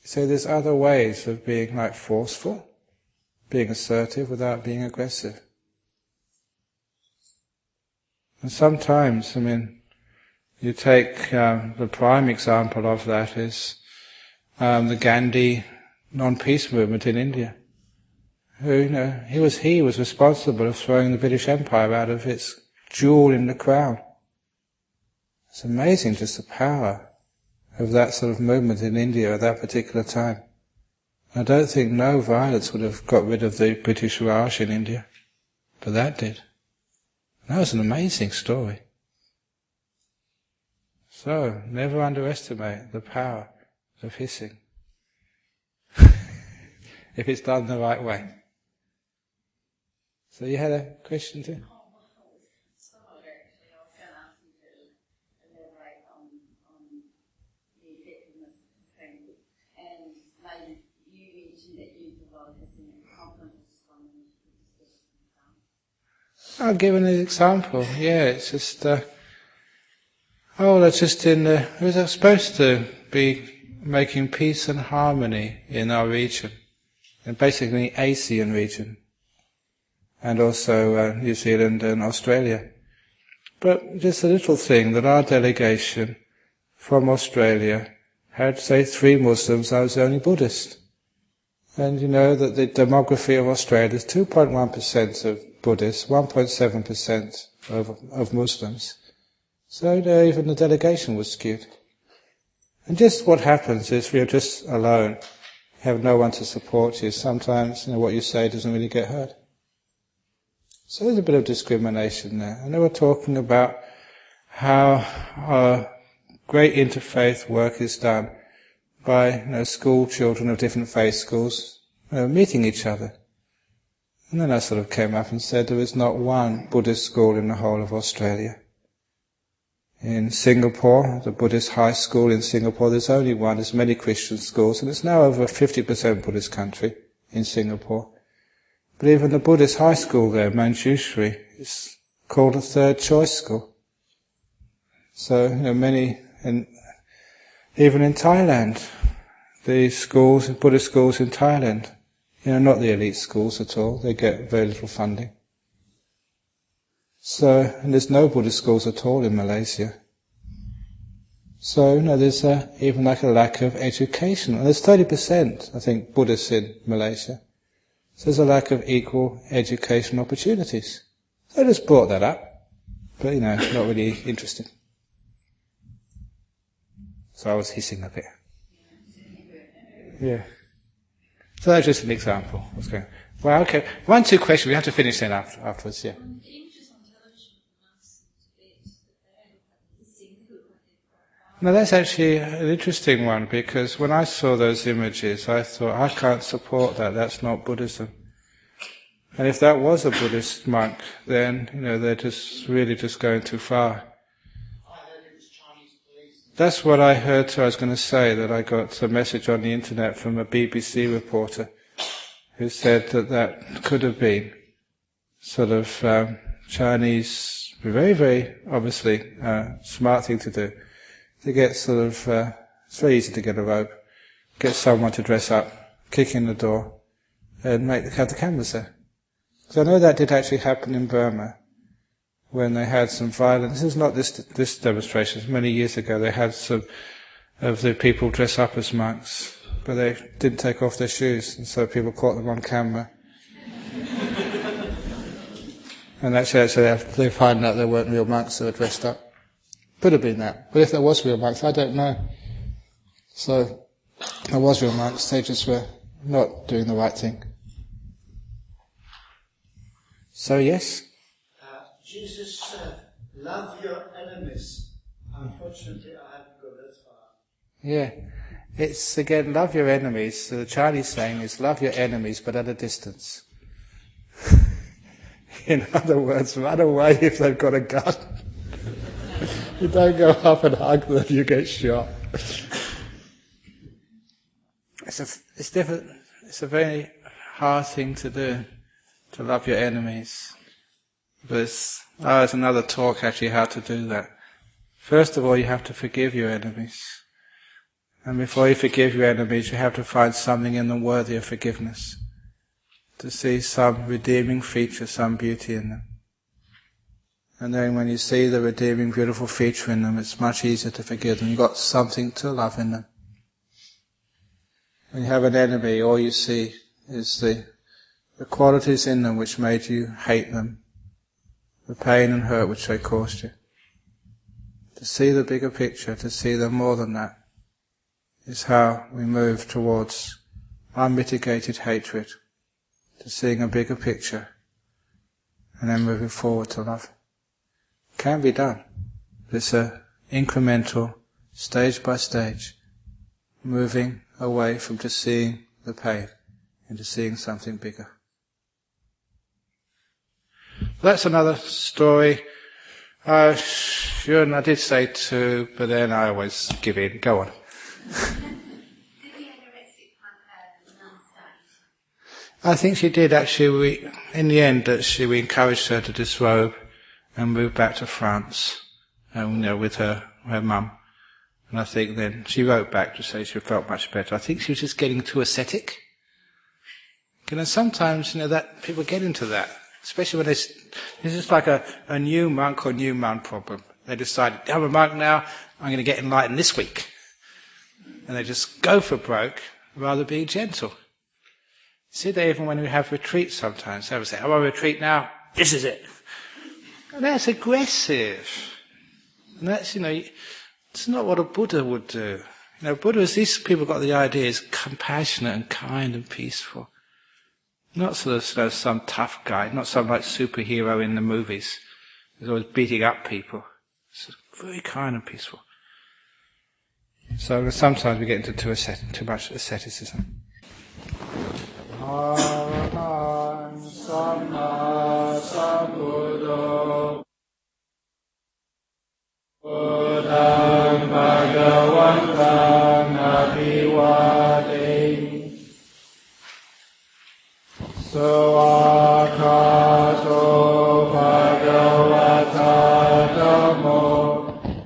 So there's other ways of being like forceful, being assertive without being aggressive. And sometimes, you take the prime example of that is the Gandhi non-peace movement in India. Who, he was responsible for throwing the British Empire out of its jewel in the crown. It's amazing just the power of that sort of movement in India at that particular time. I don't think no violence would have got rid of the British Raj in India, but that did. That was an amazing story. So, never underestimate the power of hissing. If it's done the right way. So you had a question too? I'll give an example. Yeah, it's just, that's just it was supposed to be making peace and harmony in our region, and basically the ASEAN region, and also New Zealand and Australia. But just a little thing that our delegation from Australia had, say, 3 Muslims, I was the only Buddhist. And you know that the demography of Australia is 2.1% of Buddhists, 1.7% of Muslims. So even the delegation was skewed. And just what happens is you're just alone, have no one to support you. Sometimes what you say doesn't really get heard. So there's a bit of discrimination there. And they were talking about how great interfaith work is done by school children of different faith schools meeting each other. And then I sort of came up and said there is not one Buddhist school in the whole of Australia. In Singapore, the Buddhist high school in Singapore, there's only one. There's many Christian schools, and it's now over a 50% Buddhist country in Singapore. But even the Buddhist high school there, Manjushri, is called a third choice school. So, and even in Thailand, the schools, Buddhist schools in Thailand, not the elite schools at all, they get very little funding. So, and there's no Buddhist schools at all in Malaysia. So, there's even like a lack of education. And there's 30%, I think, Buddhists in Malaysia. So there's a lack of equal education opportunities. So I just brought that up. But, not really interesting. So I was hissing a bit. Yeah. So that's just an example. Well, okay. 1, 2 questions. We have to finish then afterwards, yeah. Now that's actually an interesting one, because when I saw those images, I thought, I can't support that, that's not Buddhism. And if that was a Buddhist monk, then, they're just really just going too far. That's what I heard too. I was going to say that I got a message on the internet from a BBC reporter who said that could have been sort of Chinese, very, very obviously smart thing to do. To get it's very easy to get a rope, get someone to dress up, kick in the door, and have the cameras there. So I know that did actually happen in Burma, when they had some violence. This is not this demonstration, many years ago they had some of the people dress up as monks, but they didn't take off their shoes, and so people caught them on camera. And actually they find out they weren't real monks, they were dressed up. Could have been that. But if there was real monks, I don't know. So, there was real monks, they just were not doing the right thing. So, yes? Jesus said, love your enemies. Unfortunately, I haven't got that far. Yeah. It's, again, love your enemies. So the Chinese saying is, love your enemies, but at a distance. In other words, run away if they've got a gun. You don't go up and hug them, you get shot. It's different. It's a very hard thing to do, to love your enemies. There's another talk actually how to do that. First of all, you have to forgive your enemies. And before you forgive your enemies, you have to find something in them worthy of forgiveness. To see some redeeming feature, some beauty in them. And then when you see the redeeming, beautiful feature in them, it's much easier to forgive them. You've got something to love in them. When you have an enemy, all you see is the qualities in them which made you hate them. The pain and hurt which they caused you. To see the bigger picture, to see them more than that, is how we move towards unmitigated hatred, to seeing a bigger picture, and then moving forward to love. It can be done. It's a incremental, stage by stage, moving away from just seeing the pain into seeing something bigger. That's another story. Sure, and I did say two, but then I always give in. Go on. Did the anorexic nun stay? I think she did actually. In the end, we encouraged her to disrobe and move back to France, with her mum. And I think then she wrote back to say she felt much better. I think she was just getting too ascetic. Sometimes that people get into that, especially when this is like a new monk or new nun problem. They decide, I'm a monk now, I'm going to get enlightened this week. And they just go for broke rather being gentle. See that even when we have retreats sometimes, they will say, I'm on retreat now, this is it. And that's aggressive. And that's, it's not what a Buddha would do. Buddhas, these people got the idea is compassionate and kind and peaceful. Not sort of some tough guy, not some like superhero in the movies who's always beating up people. It's very kind and peaceful. So sometimes we get into too much asceticism. Arahatāṃ sammā sambuddho Buddhaṃ bhagavatāṃ abhivādemi Sāvākato bhagavata dhammo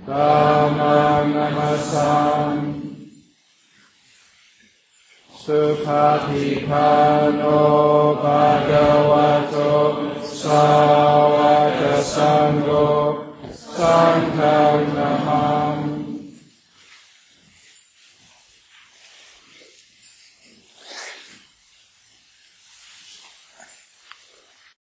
dhammam namasami Supatipano bhagavato sāvaka sangho sangham namami